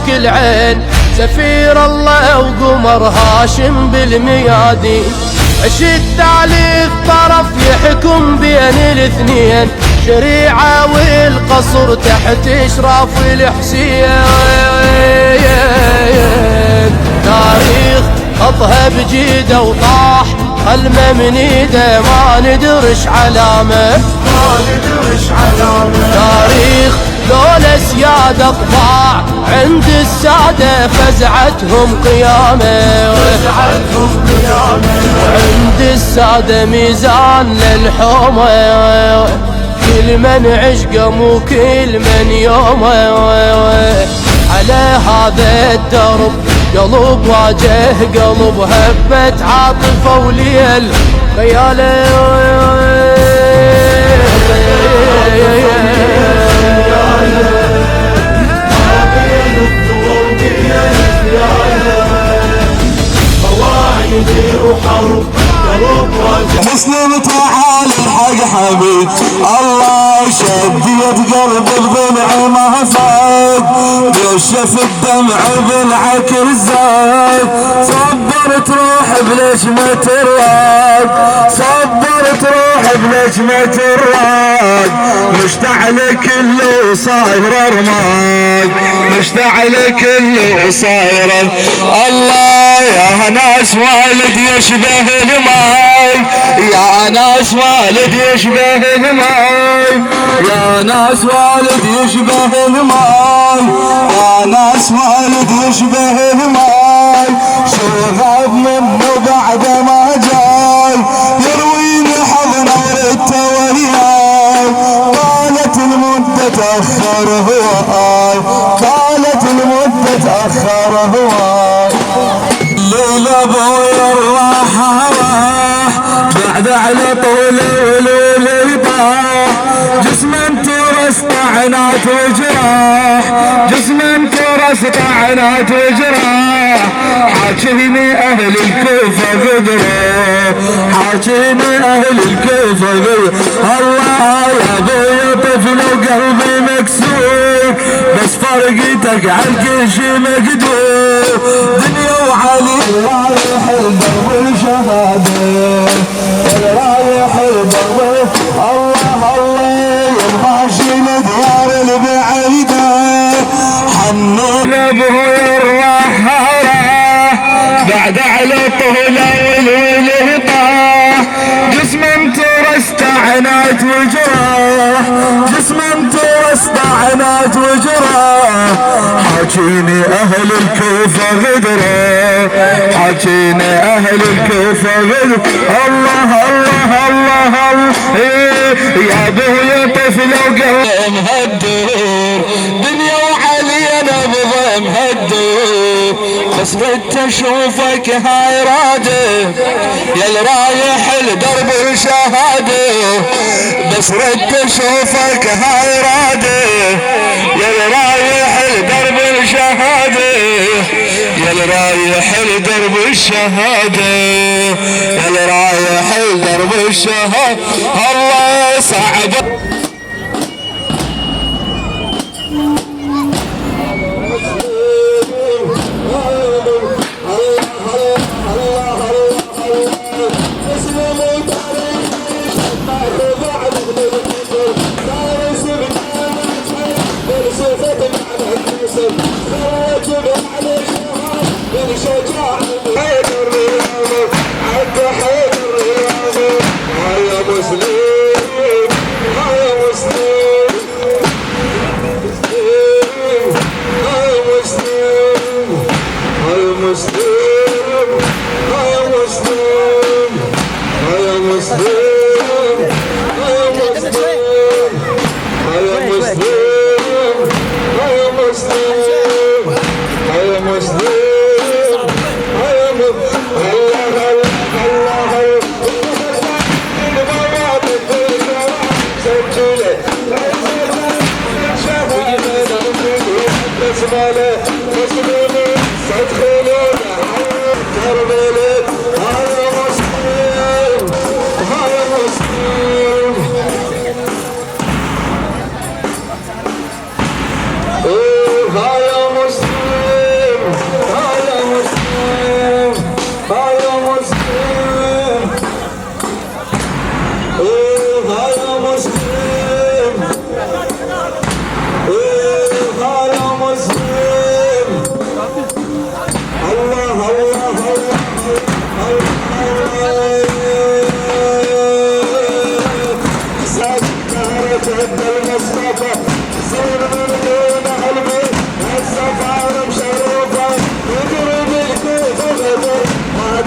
بكل عين، سفير الله وقمر هاشم بالميادين. التعليق طرف يحكم بين الاثنين، شريعة والقصر تحت إشراف الحسين. تاريخ خطها بجيده وطاح خلمه من ايده ما ندرش علامه، تاريخ لولا سيادة طباع عند السادة فزعتهم قيامه، وعند السادة ميزان للحومه، كل من عشقه مو كل من يومه. على هذا الدرب قلب واجه قلب، هبت عاطفة وليل خياله. مسلم تعال الحق حبيب الله، شديت قلب الضلع ما فات، نشف الدمع بالعكر زاد، صبرت روح بلجمة الراد، صبرت روح بلجمة الراد، مشتعل كله صاير رماد، مشتعل كله صاير. الله يا ناس والد يشبه الماي، يا ناس والد يشبه الماي، يا ناس والد يشبه الماي، يا ناس والد يشبه الماي، شو غاب منه بعد ما جاي، يرويني حضن ولدت وياي، قالت المدة تأخر هواي، قالت المدة تأخر هواي. الليل ابويا الراحة راح بعد على طول ولولي طاح، جسما ترس طعنات وجراح، جسما ترس طعنات وجراح، حاكيني اهل الكوفة غدره، حاكيني اهل الكوفة غدره. الله يا ابويا طفل وقلبي مكسور، بس فرقتك عن كل شي مقدور، دنيا وعلي رايح الدرب الشهادة، رايح الدرب. الله الله يماشي لديار البعيدة، حنون ابويا الراحة راح بعد على طولة والوله طاح، جسما ترس طعنات وجراح، جسما ترس طعنات وجراح، حاكيني اهل الكوفة غدره، حاكيني اهل الكوفة غدره. الله الله الله الله يا ابويا طفل وقلب مهدور، دنيا وعلي انا بضم هدور، بس بدت اشوفك هاي راده يا رايح لدرب الشهاده، بس ردت اشوفك هاي راده يا رايح لدرب الشهاده، يا رايح لدرب الشهاده، يا رايح لدرب الشهاده. الله صعب مسؤولة مسؤولة صدقوني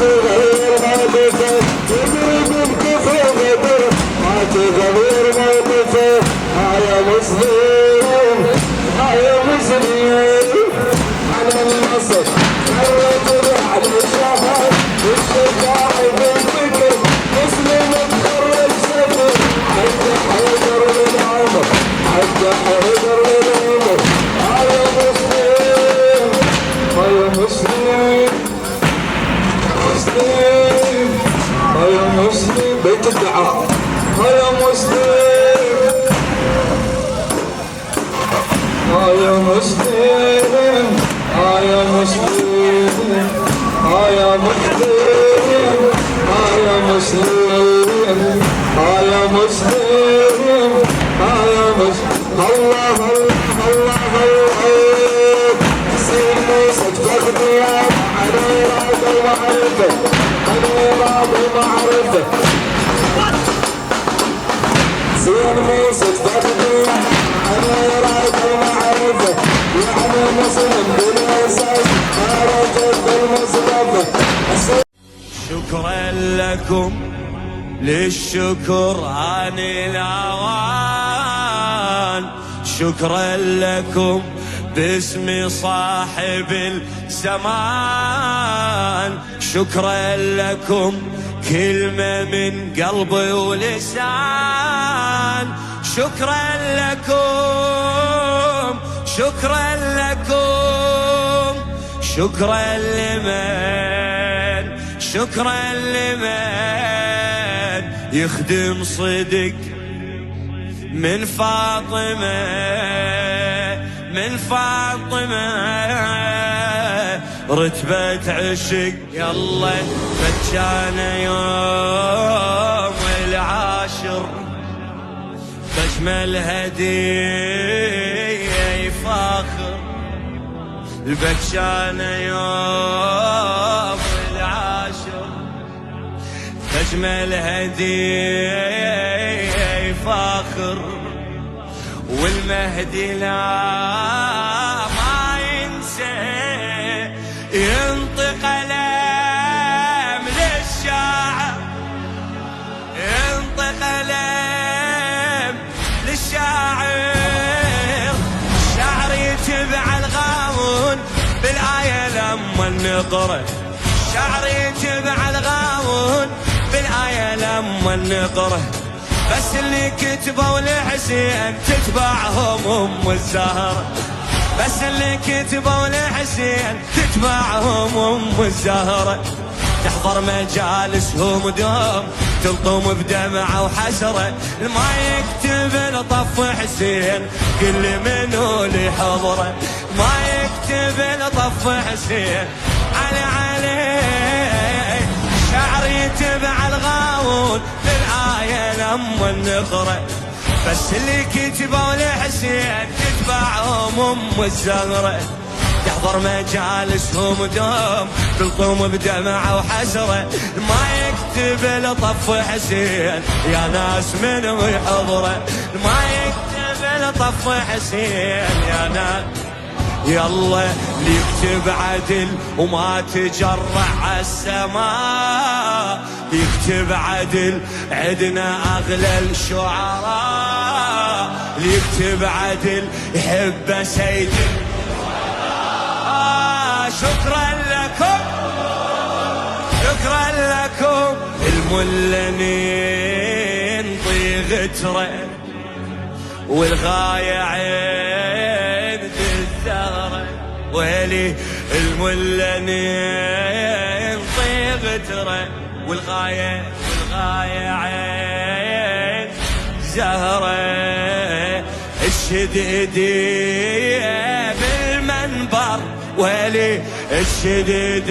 تغير موقفه يضرب بكفه غدر ما تغير موقفه يا مسلم يا مسلم على النصر مرت على الشهر الشجاع بالفكر مسلم تخرج سفر حتى حيدر للعمر حتى حيدر للعمر يا مسلم يا مسلم مسلم يا مسلم بيت الدعاء يا مسلم يا مسلم يا مسلم يا مسلم يا مسلم يا مسلم يا مسلم الله الله الله الله سيدي صدقك يا على راد المعرفة على راد المعرفة سيدي صدقك يا على راد المعرفة يعني مسلم بالأساس خرجت بالمصطفى شكرا لكم للشكر عن الأوان شكرا لكم باسم صاحب الزمان شكرا لكم كلمة من قلبي ولسان شكرا لكم شكرا لكم شكرا لمن شكرا لمن يخدم صدق من فاطمة من فاطمة رتبة عشق يلا بجانا يوم العاشر بأجمل هدية يفاخر البكشانة يوم العاشر بأجمل هدية يفاخر والمهدي لا ما ينسى ينطق كلام للشاعر ينطق كلام للشاعر الشعر يتبع الغاون بالآية لما نقرأ الشعر يتبع الغاون بالآية لما نقرأ بس اللي كتبوا لحسين تتبعهم أم الزهرة بس اللي كتبوا لحسين تتبعهم أم الزهرة تحضر مجالسهم دوم تلطم بدمعة وحسرة ما يكتب لطف حسين كل منو اللي حضره ما يكتب لطف حسين عليه شعر يتبع الغاون بالآية لما نقرأ بس اللي كتبوا لحسين تتبعهم أم الزهرة تحضر مجالسهم دوم تلطم بدمعة وحسرة ما يكتب لطف حسين يا ناس منو يحضره ما يكتب لطف حسين يا ناس يلا ليكتب عدل وما تجرع عالسماء يكتب عدل عدنا أغلى الشعراء ليكتب عدل يحب سيد شكرا لكم شكرا لكم الملنين طيغتره والغاية عند الثغرة ويلي الملنين طيغتره والغاية عند زهرة الشديدية بالمنبر ويلي الشديدية